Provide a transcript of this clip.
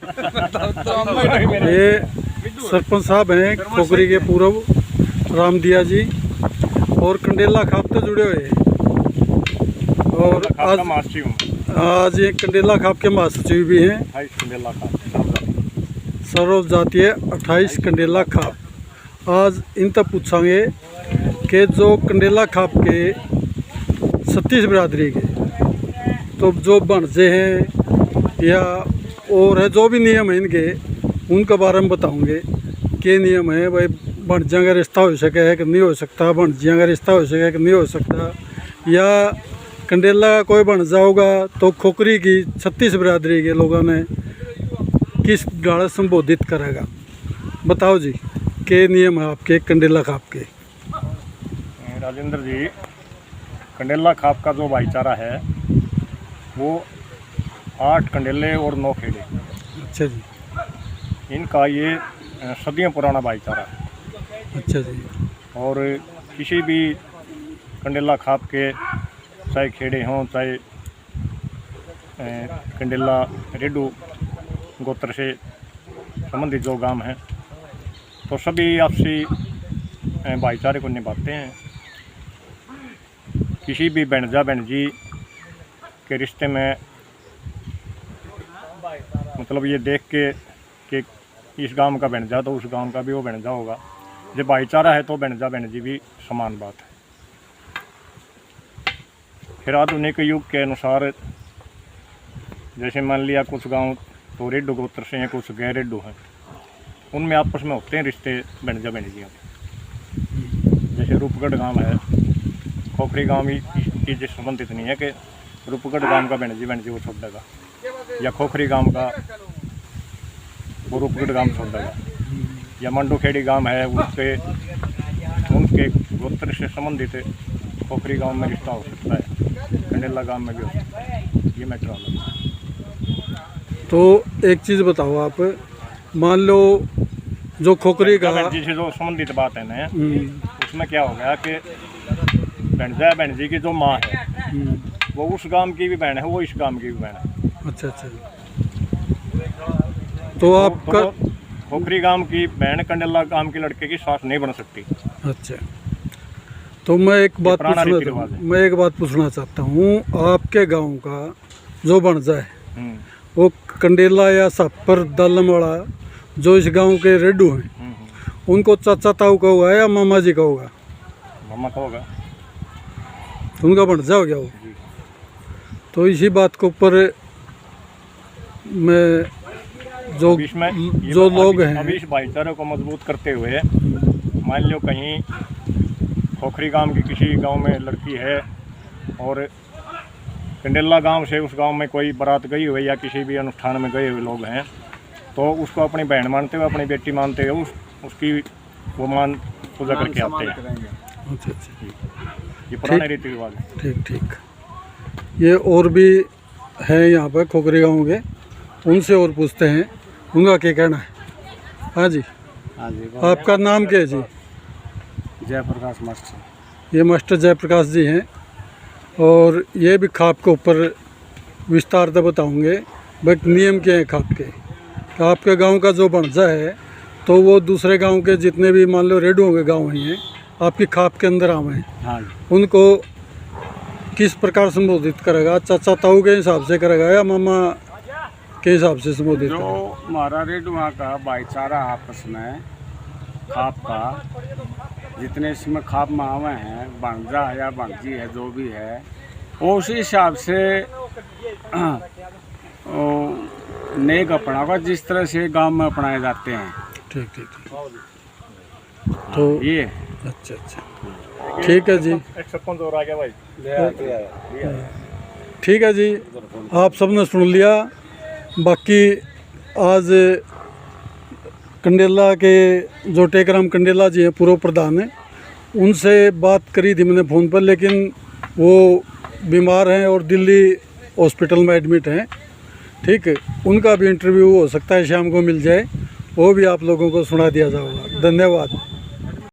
ये सरपंच साहब हैं खोखरी के पूर्व रामदिया जी, और कंडेला खाप से जुड़े हुए हैं। और आज ये कंडेला खाप के महासचिव भी हैं। सर्व जातीय 28 कंडेला खाप। आज इन तक पूछांगे कि जो कंडेला खाप के 36 बिरादरी के तो जो बनजे हैं या और है जो भी नियम है इनके, उनके बारे में बताऊंगे। क्या नियम है भाई, बनजियाँ का रिश्ता हो सके है कि नहीं हो सकता, बनजियाँ का रिश्ता हो सके कि नहीं हो सकता, या कंडेला का कोई बनजा होगा तो खोखरी की 36 बिरादरी के लोगों ने किस गाड़ा संबोधित करेगा। बताओ जी, क्या नियम है आपके कंडेला खाप के? राजेंद्र जी, कंडेला खाप का जो भाईचारा है वो 8 कंडेले और 9 खेड़े। अच्छा जी। इनका ये सदियों पुराना भाईचारा है। अच्छा जी। और किसी भी कंडेला खाप के चाहे खेड़े हों, चाहे कंडेला रेडू गोत्र से संबंधित जो गांव हैं, तो सभी आपसी भाईचारे को निभाते हैं। किसी भी बनजा बनजी के रिश्ते में मतलब ये देख के कि इस गांव का बनजा तो उस गांव का भी वो बनजा होगा। जब भाईचारा है तो बनजा बनजी भी समान बात है। फिर आधुनिक युग के अनुसार जैसे मान लिया कुछ गांव तो रेडू गोत्र से हैं, कुछ गैर रेडू हैं, उनमें आपस में होते हैं रिश्ते बनजा बनजियों के। जैसे रूपगढ़ गांव है, खोखरी गांव इससे संबंधित नहीं है कि रूपगढ़ गांव का बनजी वो छोड़ देगा या खोखरी गांव का वो रूपगढ़ गांव छोड़ देगा, या मंडूखेड़ी गांव है उनके गोत्र से संबंधित खोखरी गांव में रिश्ता हो सकता है, कंडेला गांव में भी हो सकता है। ये मैटर अलग है। तो एक चीज़ बताओ आप, मान लो जो खोखरी का जिसे जो संबंधित बात है ना, उसमें क्या हो गया कि बनजा बनजी की जो माँ है वो उस गांव की भी बहन है, वो इस गांव की भी बहन है। अच्छा अच्छा। तो आपका खोखरी गांव की बहन कंडेला गांव के लड़के की सास नहीं बन सकती। अच्छा, तो मैं एक बात पूछना चाहता हूँ। आपके गांव का जो बनजा है वो कंडेला या सापर दालम वाला जो इस गांव के रेडू हैं, उनको चाचा ताऊ का होगा या मामा जी का होगा? मामा का होगा। तो उनका बनजा हो गया वो। तो इसी बात के ऊपर मैं जो लोग हैं अभी इस भाईचारे को मजबूत करते हुए, मान लो कहीं खोखरी गांव की किसी गांव में लड़की है और कंडेला गांव से उस गांव में कोई बारात गई हुई या किसी भी अनुष्ठान में गए हुए लोग हैं, तो उसको अपनी बहन मानते हुए, अपनी बेटी मानते हुए उसकी वो मान पूजा करके आते हैं। अच्छा अच्छा, ये पुराने रीति रिवाज है। ठीक ठीक। ये और भी हैं यहाँ पर खोखरी गाँव के, उनसे और पूछते हैं उनका क्या कहना है। हाँ जी। हाँ जी। आपका नाम क्या है जी? जयप्रकाश मास्टर। ये मास्टर जयप्रकाश जी हैं, और ये भी खाप के ऊपर विस्तार से बताऊंगे भाई नियम क्या है खाप के। तो आपके गांव का जो बनजा है तो वो दूसरे गांव के जितने भी मान लो रेडुओं के गांव हैं आपकी खाप के अंदर आवे हैं, हाँ, उनको किस प्रकार संबोधित करेगा? चाचा ताऊ के हिसाब से करेगा या मामा के हिसाब से संबोधित करेगा? जो हमारा रेडुआ का भाईचारा आपस में खाप का, जितने इसमें खाप मावे हैं, बनजा है या बनजी है, जो भी है वो उसी हिसाब से नेक अपनाएगा जिस तरह से गांव में अपनाए जाते हैं। ठीक ठीक ठीक। तो ये अच्छा अच्छा, ठीक है जी। एक सरपंच और आ गया भाई। ठीक है जी, आप सबने सुन लिया। बाकी आज कंडेला के जो टेकराम कंडेला जी हैं पूर्व प्रधान हैं, उनसे बात करी थी मैंने फ़ोन पर, लेकिन वो बीमार हैं और दिल्ली हॉस्पिटल में एडमिट हैं। ठीक है, उनका भी इंटरव्यू हो सकता है शाम को मिल जाए, वो भी आप लोगों को सुना दिया जाएगा। धन्यवाद।